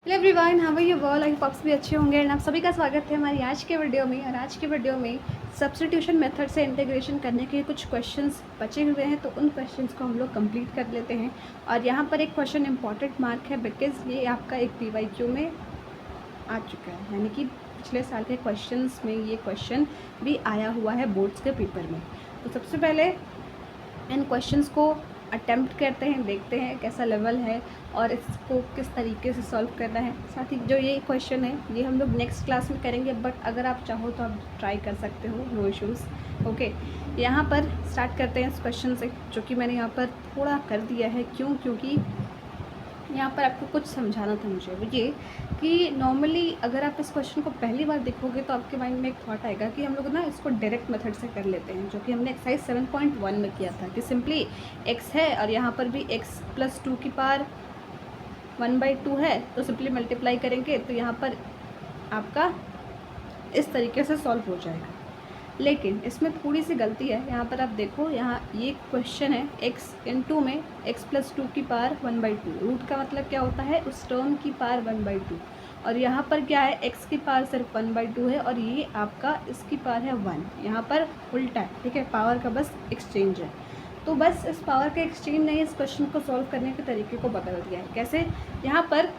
Hello everyone, how are you all? I hope भी अच्छे होंगे एंड आप सभी का स्वागत है हमारी आज के वीडियो में। और आज के वीडियो में सब्स्टिट्यूशन मेथड से इंटीग्रेशन करने के कुछ क्वेश्चंस बचे हुए हैं, तो उन क्वेश्चंस को हम लोग कंप्लीट कर लेते हैं। और यहाँ पर एक क्वेश्चन इंपॉर्टेंट मार्क है बिकॉज ये आपका एक PYQ में आ चुका है, यानी कि पिछले साल के क्वेश्चंस में ये क्वेश्चन भी आया हुआ है बोर्ड्स के पेपर में। तो सबसे पहले इन क्वेश्चंस को अटेम्प्ट करते हैं, देखते हैं कैसा लेवल है और इसको किस तरीके से सॉल्व करना है। साथ ही जो ये क्वेश्चन है ये हम लोग नेक्स्ट क्लास में करेंगे, बट अगर आप चाहो तो आप ट्राई कर सकते हो, नो इश्यूज़। ओके, यहाँ पर स्टार्ट करते हैं इस क्वेश्चन से, जो कि मैंने यहाँ पर थोड़ा कर दिया है। क्योंकि यहाँ पर आपको कुछ समझाना था मुझे, वो ये कि नॉर्मली अगर आप इस क्वेश्चन को पहली बार देखोगे तो आपके माइंड में एक थॉट आएगा कि हम लोग ना इसको डायरेक्ट मेथड से कर लेते हैं, जो कि हमने एक्सरसाइज 7.1 में किया था कि सिंपली x है और यहाँ पर भी x + 2 की पावर 1/2 है, तो सिंपली मल्टीप्लाई करेंगे तो यहाँ पर आपका इस तरीके से सॉल्व हो जाएगा। लेकिन इसमें थोड़ी सी गलती है। यहाँ पर आप देखो, यहाँ ये क्वेश्चन है x × में x + 2 की पावर 1/2। रूट का मतलब क्या होता है, उस टर्म की पावर 1/2। और यहाँ पर क्या है, x की पावर सिर्फ 1/2 है और ये आपका इसकी पावर है 1। यहाँ पर उल्टा है, ठीक है, पावर का बस एक्सचेंज है। तो बस इस पावर के एक्सचेंज ने इस क्वेश्चन को सॉल्व करने के तरीके को बदल दिया है। कैसे, यहाँ पर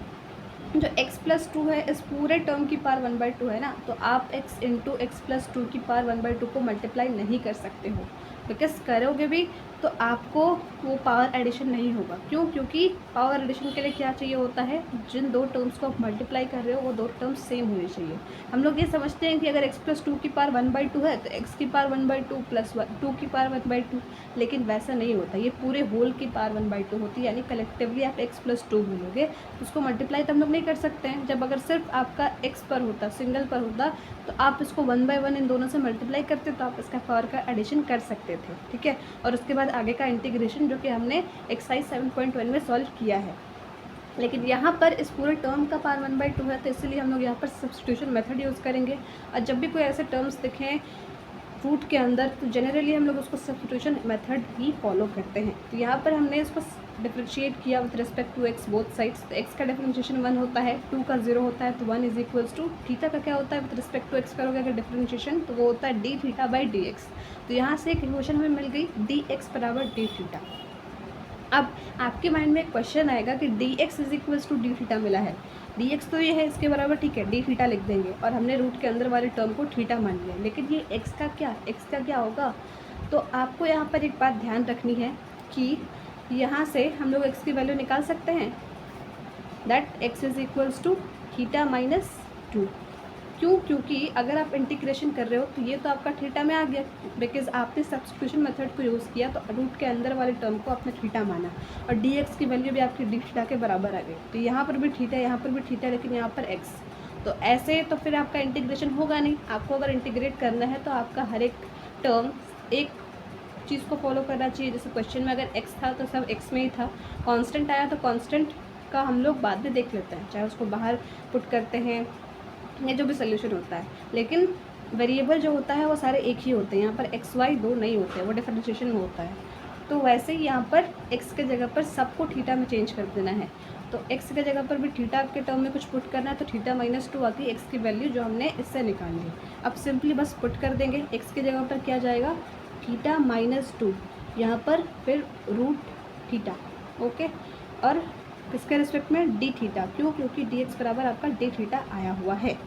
जो x + 2 है इस पूरे टर्म की पावर 1/2 है ना, तो आप x × x + 2 की पावर 1/2 को मल्टीप्लाई नहीं कर सकते हो, बिकॉज करोगे भी तो आपको वो पावर एडिशन नहीं होगा। क्यों? क्योंकि पावर एडिशन के लिए क्या चाहिए होता है, जिन दो टर्म्स को आप मल्टीप्लाई कर रहे हो वो दो टर्म्स सेम होनी चाहिए। हम लोग ये समझते हैं कि अगर x + 2 की पावर 1/2 है तो x की पावर 1/2 + 2 की पावर 1/2, लेकिन वैसा नहीं होता। ये पूरे होल की पावर 1/2 होती है, यानी कलेक्टिवली आप x + 2 बोलोगे, उसको मल्टीप्लाई तो हम लोग नहीं कर सकते हैं। जब अगर सिर्फ आपका x पर होता, सिंगल पर होता, तो आप इसको 1/1 इन दोनों से मल्टीप्लाई करते तो आप इसका पावर का एडिशन कर सकते थे, ठीक है। और उसके बाद आगे का इंटीग्रेशन जो कि हमने एक्सरसाइज 7.1 में सॉल्व किया है। लेकिन यहाँ पर इस पूरे टर्म का पावर 1/2 है, तो इसलिए हम लोग यहाँ पर सब्स्टिट्यूशन मेथड यूज़ करेंगे। और जब भी कोई ऐसे टर्म्स दिखें रूट के अंदर, तो जनरली हम लोग उसको सब्स्टिट्यूशन मेथड ही फॉलो करते हैं। तो यहाँ पर हमने इसको डिफ्रेंशिएट किया with respect to x both sides. तो x का डिफ्रेंशिएशन 1 होता है, 2 का 0 होता है, तो 1 = थीटा का क्या होता है विथ रिस्पेक्ट टू x करोगे अगर डिफ्रेंशिएशन, तो वो होता है dθ/dx। तो यहाँ से एक इक्वेशन हमें मिल गई dx = dθ। अब आपके माइंड में एक क्वेश्चन आएगा कि dx = dθ मिला है, dx तो ये है इसके बराबर, ठीक है, dθ लिख देंगे और हमने रूट के अंदर वाले टर्म को थीटा मान लिया। लेकिन ये x का क्या होगा? तो आपको यहाँ पर एक बात ध्यान रखनी है कि यहाँ से हम लोग x की वैल्यू निकाल सकते हैं, दैट x = θ - 2। क्यों? क्योंकि अगर आप इंटीग्रेशन कर रहे हो तो ये तो आपका थीटा में आ गया, बिकॉज आपने सब्स्टिट्यूशन मेथड को यूज़ किया, तो रूट के अंदर वाले टर्म को आपने थीटा माना और dx की वैल्यू भी आपकी dθ के बराबर आ गई। तो यहाँ पर भी थीटा, यहाँ पर भी थीटा, लेकिन यहाँ पर x। तो ऐसे तो फिर आपका इंटीग्रेशन होगा नहीं। आपको अगर इंटीग्रेट करना है तो आपका हर एक टर्म एक चीज़ को फॉलो करना चाहिए। जैसे क्वेश्चन में अगर x था तो सब x में ही था, कांस्टेंट आया तो कांस्टेंट का हम लोग बाद में देख लेते हैं, चाहे उसको बाहर पुट करते हैं या जो भी सोल्यूशन होता है। लेकिन वेरिएबल जो होता है वो सारे एक ही होते हैं, यहाँ पर x y दो नहीं होते हैं, वो डिफरेंशिएशन में होता है। तो वैसे ही यहाँ पर x के जगह पर सबको थीटा में चेंज कर देना है, तो x के जगह पर भी थीटा के टर्म में कुछ पुट करना है, तो θ - 2 आती है x की वैल्यू जो हमने इससे निकाल ली। अब सिंपली बस पुट कर देंगे, x की जगह पर क्या जाएगा, θ - 2, यहाँ पर फिर √θ, ओके, और किसके रिस्पेक्ट में, dθ। क्यों? क्योंकि dx बराबर आपका dθ आया हुआ है।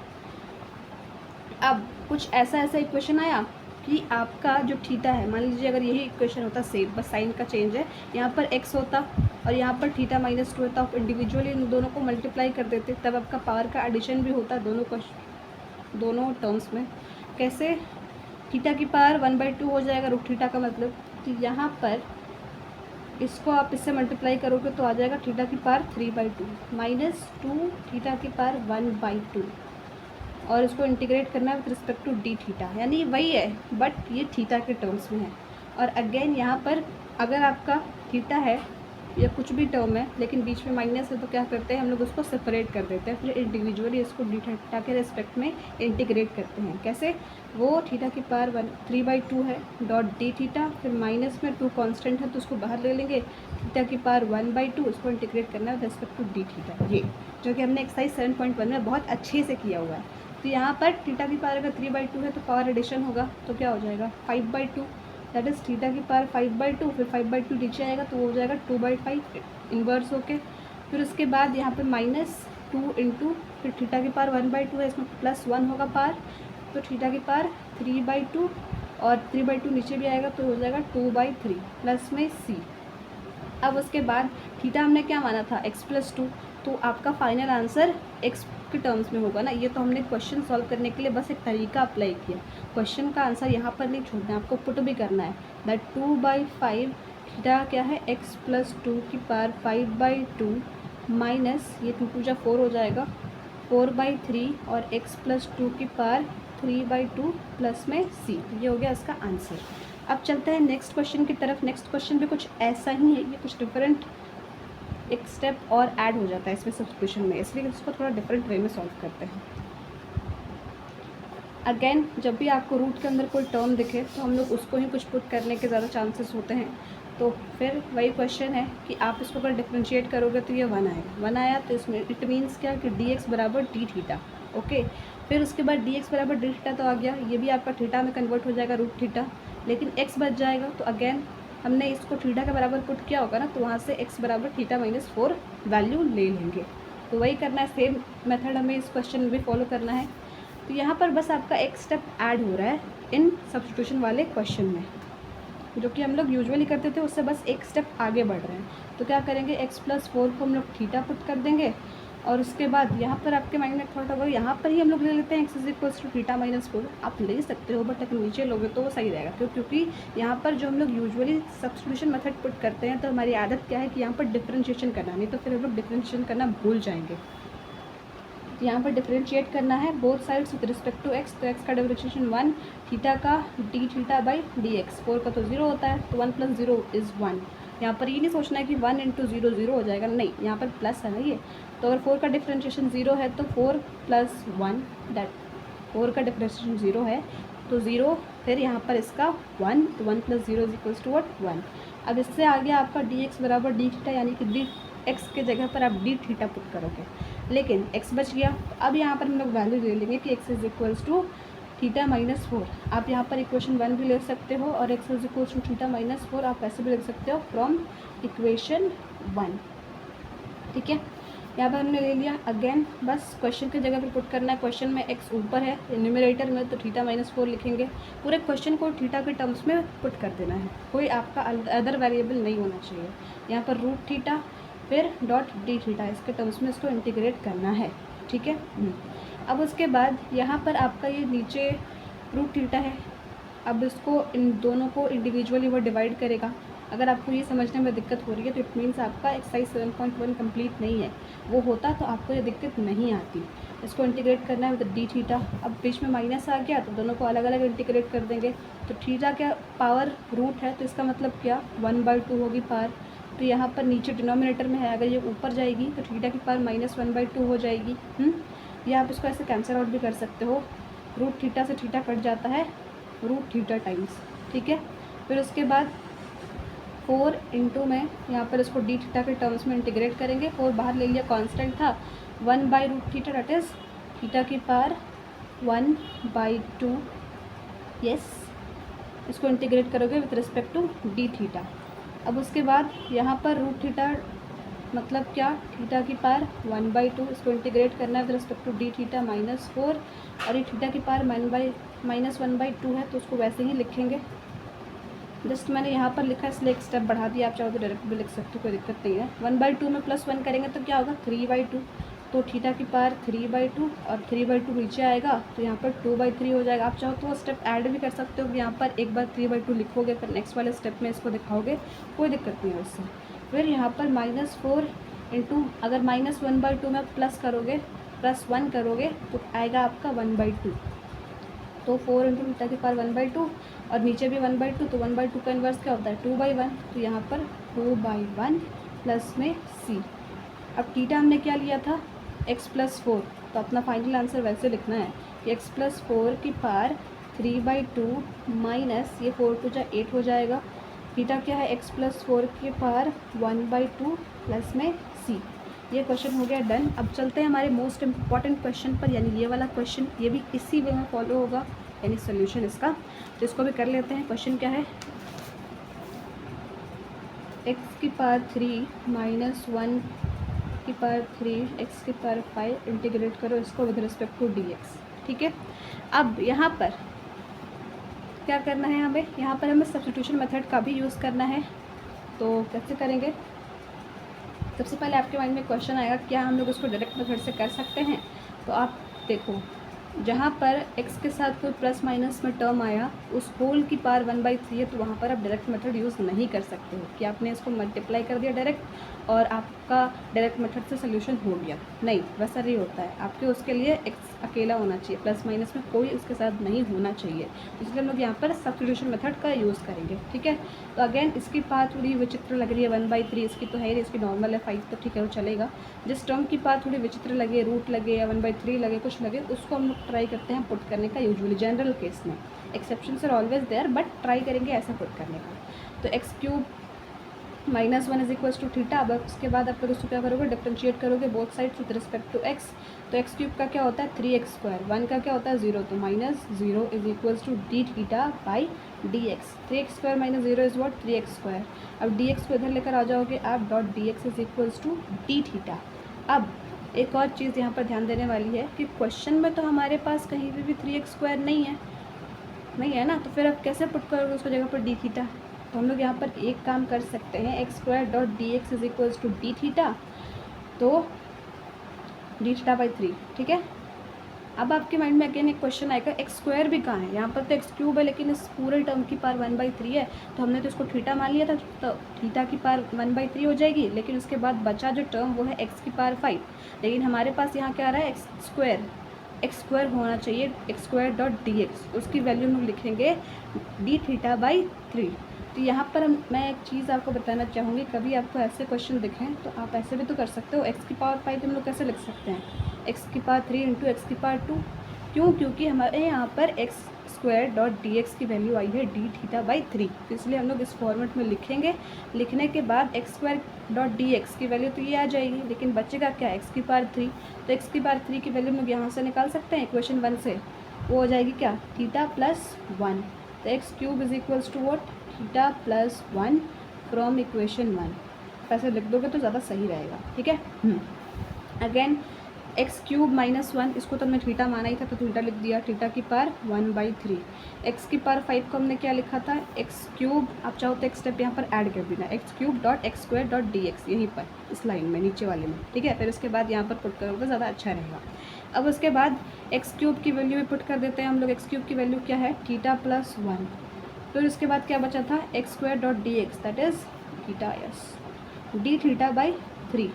अब कुछ ऐसा इक्वेशन आया कि आपका जो थीटा है, मान लीजिए अगर यही इक्वेशन होता सेम, बस साइन का चेंज है, यहाँ पर x होता और यहाँ पर θ - 2 होता, आप इंडिविजुअली इन दोनों को मल्टीप्लाई कर देते, तब आपका पावर का एडिशन भी होता दोनों टर्म्स में। कैसे? थीटा की पावर 1/2 हो जाएगा √θ का मतलब, तो यहाँ पर इसको आप इससे मल्टीप्लाई करोगे तो आ जाएगा थीटा की पावर 3/2 -2 थीटा की पावर 1/2, और इसको इंटीग्रेट करना है विथ रिस्पेक्ट टू dθ, यानी वही है बट ये थीटा के टर्म्स में है। और अगेन यहाँ पर अगर आपका थीटा है या कुछ भी टर्म है लेकिन बीच में माइनस है तो क्या करते हैं हम लोग उसको सेपरेट कर देते हैं, फिर इंडिविजुअली इसको डी थीटा के रिस्पेक्ट में इंटीग्रेट करते हैं। कैसे? वो थीटा की पावर 3/2 है डॉट डी थीटा, फिर माइनस में 2 कांस्टेंट है तो उसको बाहर ले लेंगे, थीटा की पावर 1/2 उसको इंटीग्रेट करना है with respect to d theta. ये जो कि हमने एक्सरसाइज 7.1 में बहुत अच्छे से किया हुआ है। तो यहाँ पर थीटा की पावर अगर 3/2 है तो पावर एडिशन होगा तो क्या हो जाएगा 5/2, दैट इज़ थीटा की पावर 5/2, फिर 5/2 नीचे आएगा तो वो हो जाएगा 2/5 इन्वर्स होके। फिर उसके बाद यहाँ पे -2 इंटू फिर थीटा की पावर 1/2 है, इसमें +1 होगा पावर, तो थीटा की पावर 3/2 और 3/2 नीचे भी आएगा तो हो जाएगा 2/3 प्लस में c। अब उसके बाद थीटा हमने क्या माना था x+2, तो आपका फाइनल आंसर x के टर्म्स में होगा ना। ये तो हमने क्वेश्चन सॉल्व करने के लिए बस एक तरीका अप्लाई किया, क्वेश्चन का आंसर यहाँ पर नहीं छोड़ना है, आपको पुट भी करना है। दैट 2/5 थीटा क्या है x+2 की पावर 5/2 माइनस ये 2 जा 4 हो जाएगा 4/3 और x+2 की पावर 3/2 प्लस में c। ये हो गया इसका आंसर। अब चलते हैं नेक्स्ट क्वेश्चन की तरफ। नेक्स्ट क्वेश्चन भी कुछ ऐसा ही है, ये कुछ डिफरेंट एक स्टेप और ऐड हो जाता है इसमें सब्स्टिट्यूशन में, इसलिए इसको थोड़ा डिफरेंट वे में सॉल्व करते हैं। अगेन जब भी आपको रूट के अंदर कोई टर्म दिखे तो हम लोग उसको ही कुछ पुट करने के ज़्यादा चांसेस होते हैं। तो फिर वही क्वेश्चन है कि आप इसको अगर डिफ्रेंशिएट करोगे तो ये 1 आएगा। 1 आया तो इसमें इट मीन्स क्या कि dx बराबर डी थीटा। ओके, फिर उसके बाद dx बराबर डी थीटा तो आ गया, ये भी आपका थीटा में कन्वर्ट हो जाएगा रूट थीटा, लेकिन x बच जाएगा तो अगेन हमने इसको थीटा के बराबर पुट किया होगा ना, तो वहाँ से x बराबर थीटा -4 वैल्यू ले लेंगे। तो वही करना है, सेम मेथड हमें इस क्वेश्चन में भी फॉलो करना है। तो यहाँ पर बस आपका एक स्टेप ऐड हो रहा है इन सब्स्टिट्यूशन वाले क्वेश्चन में, जो कि हम लोग यूजुअली करते थे उससे बस एक स्टेप आगे बढ़ रहे हैं। तो क्या करेंगे x+4 को हम लोग थीटा पुट कर देंगे और उसके बाद यहाँ पर आपके माइंड में थॉट होगा यहाँ पर ही हम लोग ले लेते हैं x = θ-4। आप ले सकते हो बट अगर नीचे लोगे तो वो सही रहेगा, क्योंकि यहाँ पर जो हम लोग यूजुअली सब्स्टिट्यूशन मेथड पुट करते हैं तो हमारी आदत क्या है कि यहाँ पर डिफ्रेंशिएशन करना, नहीं तो फिर हम लोग डिफ्रेंशिएशन करना भूल जाएंगे। यहाँ पर डिफ्रेंशिएट करना है both sides with respect to x, तो x का डिफ्रेंशिएशन 1, थीटा का d θ/dx, 4 का तो 0 होता है तो 1 + 0 = 1। यहाँ पर ये नहीं सोचना है कि 1 × 0 0 हो जाएगा, नहीं, यहाँ पर प्लस है ना ये, तो अगर 4 का डिफ्रेंशिएशन 0 है तो 4 + 1, दैट 4 का डिफ्रेंशिएशन 0 है तो 0, फिर यहाँ पर इसका 1, तो 1 + 0 = what 1। अब इससे आगे आपका dx बराबर डी थीटा, यानी कि डी एक्स के जगह पर आप डी थीटा पुट करोगे, लेकिन x बच गया। अब यहाँ पर हम लोग वैल्यू ले लेंगे कि x = θ-4। आप यहाँ पर इक्वेशन 1 भी ले सकते हो और x = θ-4 आप ऐसे भी लिख सकते हो फ्रॉम इक्वेशन 1। ठीक है, यहाँ पर हमने ले लिया। अगेन बस क्वेश्चन की जगह पर पुट करना है। क्वेश्चन में x ऊपर है न्यूमरेटर में, तो θ-4 लिखेंगे। पूरे क्वेश्चन को थीटा के टर्म्स में पुट कर देना है, कोई आपका अदर वेरिएबल नहीं होना चाहिए। यहाँ पर रूट थीटा फिर डॉट डी थीटा, इसके टर्म्स में इसको इंटीग्रेट करना है। ठीक है, अब उसके बाद यहाँ पर आपका ये नीचे रूट थीटा है, अब इसको इन दोनों को इंडिविजुअली वो डिवाइड करेगा। अगर आपको ये समझने में दिक्कत हो रही है तो इट मीन्स आपका एक्सरसाइज 7.1 कंप्लीट नहीं है, वो होता तो आपको ये दिक्कत नहीं आती। इसको इंटीग्रेट करना है विद डी थीटा। अब बीच में माइनस आ गया तो दोनों को अलग अलग इंटीग्रेट कर देंगे। तो थीटा क्या पावर रूट है तो इसका मतलब क्या 1/2 होगी पावर, तो यहाँ पर नीचे डिनोमिनेटर में है, अगर ये ऊपर जाएगी तो थीटा की पावर -1/2 हो जाएगी। या आप इसको ऐसे कैंसिल आउट भी कर सकते हो, रूट थीटा से थीटा कट जाता है रूट थीटा टाइम्स। ठीक है, फिर उसके बाद 4 इंटू में यहाँ पर इसको डी थीटा के टर्म्स में इंटीग्रेट करेंगे। 4 बाहर ले लिया, कांस्टेंट था, 1/√θ दैट इज़ थीटा की पावर 1/2। यस, इसको इंटीग्रेट करोगे with respect to d theta. अब उसके बाद यहाँ पर रूट थीटा मतलब क्या, थीटा की पावर 1/2, इसको इंटीग्रेट करना है with respect to d theta -4, और ये थीटा की पावर -1/2 है तो उसको वैसे ही लिखेंगे। जस्ट मैंने यहाँ पर लिखा इसलिए एक स्टेप बढ़ा दिया, आप चाहो तो डायरेक्ट भी लिख सकते हो, कोई दिक्कत नहीं है। 1/2 में +1 करेंगे तो क्या होगा 3/2, तो थीटा की पावर 3/2 और 3/2 नीचे आएगा तो यहाँ पर 2/3 हो जाएगा। आप चाहो तो वो स्टेप ऐड भी कर सकते हो, यहाँ पर एक बार 3/2 लिखोगे फिर नेक्स्ट वाले स्टेप में इसको दिखाओगे, कोई दिक्कत नहीं है उससे। फिर यहाँ पर -4 इंटू, अगर -1/2 में प्लस करोगे +1 करोगे तो आएगा आपका 1/2, तो 4 इंटू थीटा की पावर 1/2 और नीचे भी 1/2, तो 1/2 का इन्वर्स क्या होता है 2/1, तो यहाँ पर 2/1 प्लस में सी। अब थीटा हमने क्या लिया था, x+4, तो अपना फाइनल आंसर वैसे लिखना है कि x+4 की पावर 3/2 माइनस ये 4 टू जा 8 हो जाएगा। थीटा क्या है, x+4 की पावर 1/2 प्लस में c। ये क्वेश्चन हो गया डन। अब चलते हैं हमारे मोस्ट इम्पॉर्टेंट क्वेश्चन पर, यानी ये वाला क्वेश्चन, ये भी इसी वे में फॉलो होगा, यानी सोल्यूशन इसका, तो इसको भी कर लेते हैं। क्वेश्चन क्या है, x की पावर 3 माइनस 1 की पावर 3 x की पावर 5 इंटीग्रेट करो इसको विद रिस्पेक्ट टू dx। ठीक है, अब यहाँ पर क्या करना है हमें, यहाँ पर हमें सब्स्टिट्यूशन मेथड का भी यूज़ करना है। तो कैसे करेंगे, सबसे पहले आपके माइंड में क्वेश्चन आएगा क्या हम लोग इसको डायरेक्ट मेथड से कर सकते हैं। तो आप देखो, जहाँ पर x के साथ कोई प्लस माइनस में टर्म आया उस होल की पावर 1/3 है, तो वहाँ पर आप डायरेक्ट मेथड यूज़ नहीं कर सकते हो कि आपने इसको मल्टीप्लाई कर दिया डायरेक्ट और आपका डायरेक्ट मेथड से सोल्यूशन हो गया। नहीं, वैसा नहीं होता है। आपके उसके लिए x अकेला होना चाहिए, प्लस माइनस में कोई उसके साथ नहीं होना चाहिए। इसलिए हम लोग यहाँ पर सब्स्टिट्यूशन मेथड का यूज़ करेंगे। ठीक है, तो अगेन इसकी पावर थोड़ी विचित्र लग रही है, 1/3 इसकी तो है ही, इसकी नॉर्मल है 5, तो ठीक है वो चलेगा। जिस टर्म की पावर थोड़ी विचित्र लगे, रूट लगे या 1/3 लगे, कुछ लगे, उसको हम लोग ट्राई करते हैं पुट करने का यूजुअली, जनरल केस में। Exceptions are always there, but try करेंगे ऐसा पुट करने का। तो x³ minus 1 is equals to theta. अब उसके बाद आप लोग उसको क्या करोगे, डिफ्रेंशिएट करोगे both sides with respect to x। तो x³ का क्या होता है 3x², 1 का क्या होता है 0, तो minus 0 is equals to d theta by dx। 3x² minus 0 is what 3x²। अब dx को इधर लेकर आ जाओगे आप, dot dx is equals to d theta. अब एक और चीज़ यहाँ पर ध्यान देने वाली है कि क्वेश्चन में तो हमारे पास कहीं भी 3x² नहीं है ना, तो फिर आप कैसे पुट करोगे उसको जगह पर डी थीटा। तो हम लोग यहाँ पर एक काम कर सकते हैं, x² dot dx is equals to d theta, तो डी थीटा बाई 3। ठीक है, अब आपके माइंड में अगेन एक क्वेश्चन आएगा x² भी कहाँ है, यहाँ पर तो x³ है लेकिन इस पूरे टर्म की पावर 1/3 है, तो हमने तो इसको थीटा मान लिया था, तो थीटा की पावर 1/3 हो जाएगी। लेकिन उसके बाद बचा जो टर्म वो है x की पावर 5, लेकिन हमारे पास यहाँ क्या आ रहा है x² होना चाहिए, x² डॉट dx, उसकी वैल्यू हम लिखेंगे डी थीटा बाई 3। तो यहाँ पर मैं एक चीज़ आपको बताना चाहूँगी, कभी आपको ऐसे क्वेश्चन दिखें तो आप ऐसे भी तो कर सकते हो। x की पावर 5 हम लोग कैसे लिख सकते हैं, x की पावर 3 इंटू एक्स की पावर 2। क्यों, क्योंकि हमारे यहाँ पर x² डॉट dx की वैल्यू आई है डी थीटा बाई 3, तो इसलिए हम लोग इस फॉर्मेट में लिखेंगे। लिखने के बाद x² डॉट dx की वैल्यू तो ये आ जाएगी, लेकिन बचेगा क्या x की पावर 3, तो x की पावर 3 की वैल्यू हम लोग यहाँ से निकाल सकते हैं इक्वेशन 1 से, वो हो जाएगी क्या थीटा प्लस 1। तो x³ is equals to what theta plus 1 from equation 1। ऐसे लिख दोगे तो ज़्यादा सही रहेगा। ठीक है, अगेन x³ माइनस 1, इसको तो हमने थीटा माना ही था तो थीटा लिख दिया, थीटा की पावर 1/3। x की पावर 5 को हमने क्या लिखा था, x³, आप चाहो तो एक स्टेप यहाँ पर ऐड कर देना, x³ dot x² dot dx, यहीं पर इस लाइन में नीचे वाले में। ठीक है, फिर उसके बाद यहाँ पर पुट करोगे ज़्यादा अच्छा रहेगा। अब उसके बाद x³ की वैल्यू भी पुट कर देते हैं हम लोग। x³ की वैल्यू क्या है थीटा प्लस 1। फिर उसके बाद क्या बचा था x² dot dx, that is theta D theta by 3।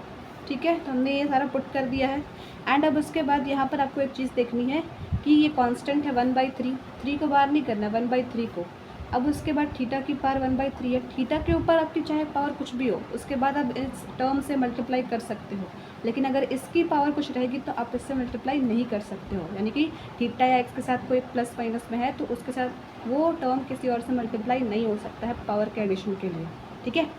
ठीक है, तो हमने ये सारा पुट कर दिया है। एंड अब उसके बाद यहाँ पर आपको एक चीज़ देखनी है कि ये कांस्टेंट है 1/3, 3 को बाहर नहीं करना, 1/3 को। अब उसके बाद थीटा की पावर 1/3 है, थीटा के ऊपर आपकी चाहे पावर कुछ भी हो, उसके बाद आप इस टर्म से मल्टीप्लाई कर सकते हो। लेकिन अगर इसकी पावर कुछ रहेगी तो आप इससे मल्टीप्लाई नहीं कर सकते हो, यानी कि थीटा या एक्स के साथ कोई प्लस माइनस में है तो उसके साथ वो टर्म किसी और से मल्टीप्लाई नहीं हो सकता है पावर के एडिशन के लिए। ठीक है,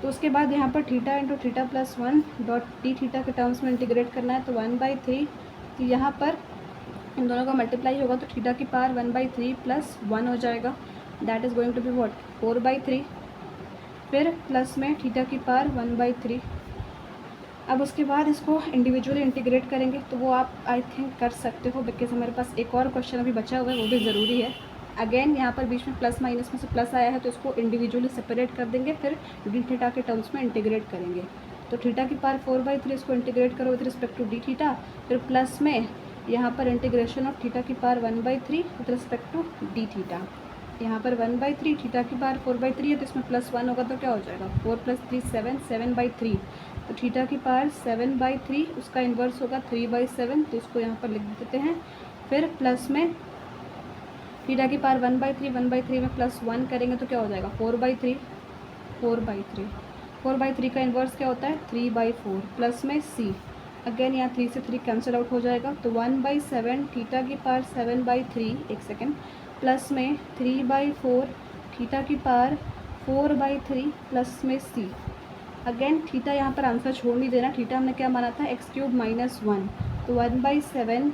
तो उसके बाद यहाँ पर theta into theta plus 1 dot D theta के टर्म्स में इंटीग्रेट करना है, तो 1/3। तो यहाँ पर इन दोनों का मल्टीप्लाई होगा तो थीटा की पावर 1/3 प्लस 1 हो जाएगा, that is going to be what 4/3। फिर प्लस में थीटा की पावर 1/3। अब उसके बाद इसको इंडिविजुअली इंटीग्रेट करेंगे, तो वो आप आई थिंक कर सकते हो, बिकॉज हमारे पास एक और क्वेश्चन अभी बचा हुआ है, वो भी ज़रूरी है। अगेन यहाँ पर बीच में प्लस माइनस में से प्लस आया है तो इसको इंडिविजुअली सेपरेट कर देंगे, फिर डी थीटा के टर्म्स में इंटीग्रेट करेंगे। तो थीटा की पावर 4/3 इसको इंटीग्रेट करो with respect to d theta, फिर प्लस में यहाँ पर इंटीग्रेशन ऑफ थीटा की power 1/3 with respect to d theta. यहाँ पर 1/3, थीटा की पावर 4/3 है तो इसमें प्लस 1 होगा तो क्या हो जाएगा 4 + 3 7, 7/3। तो थीटा की पावर 7/3, उसका इन्वर्स होगा 3/7, तो इसको यहाँ पर लिख देते हैं। फिर प्लस में थीटा की पावर 1/3 में प्लस 1 करेंगे तो क्या हो जाएगा 4/3। 4/3 का इन्वर्स क्या होता है 3/4 प्लस में c। अगेन यहाँ 3 से 3 कैंसिल आउट हो जाएगा तो 1/7 थीटा की पावर 7/3 एक सेकेंड प्लस में 3/4 थीटा की पावर 4/3 प्लस में c। अगेन थीटा यहाँ पर आंसर छोड़ नहीं देना, थीटा हमने क्या माना था x³ - 1 तो 1/7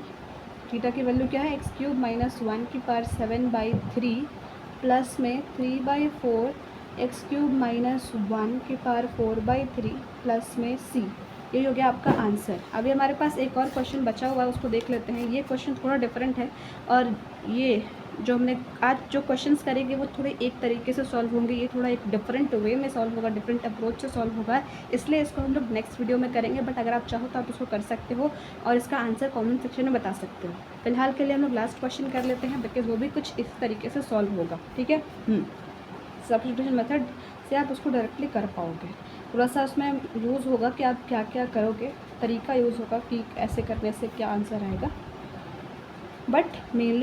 थीटा की वैल्यू क्या है x³ - 1 की पावर 7/3 प्लस में 3/4 x³ - 1 की पावर 4/3 प्लस में c। ये हो गया आपका आंसर। अभी हमारे पास एक और क्वेश्चन बचा हुआ है, उसको देख लेते हैं। ये क्वेश्चन थोड़ा डिफरेंट है और ये जो हमने आज जो क्वेश्चंस करेंगे वो थोड़े एक तरीके से सॉल्व होंगे, ये थोड़ा एक डिफरेंट वे में सॉल्व होगा, डिफरेंट अप्रोच से सॉल्व होगा, इसलिए इसको हम लोग नेक्स्ट वीडियो में करेंगे। बट अगर आप चाहो तो आप इसको कर सकते हो और इसका आंसर कमेंट सेक्शन में बता सकते हो। फिलहाल के लिए हम लोग लास्ट क्वेश्चन कर लेते हैं बिकॉज वो भी कुछ इस तरीके से सॉल्व होगा, ठीक है। सब्स्टिट्यूशन मेथड से आप उसको डायरेक्टली कर पाओगे। थोड़ा सा उसमें यूज़ होगा कि आप क्या क्या करोगे, तरीका यूज़ होगा कि ऐसे करने से क्या आंसर आएगा, बट मेनली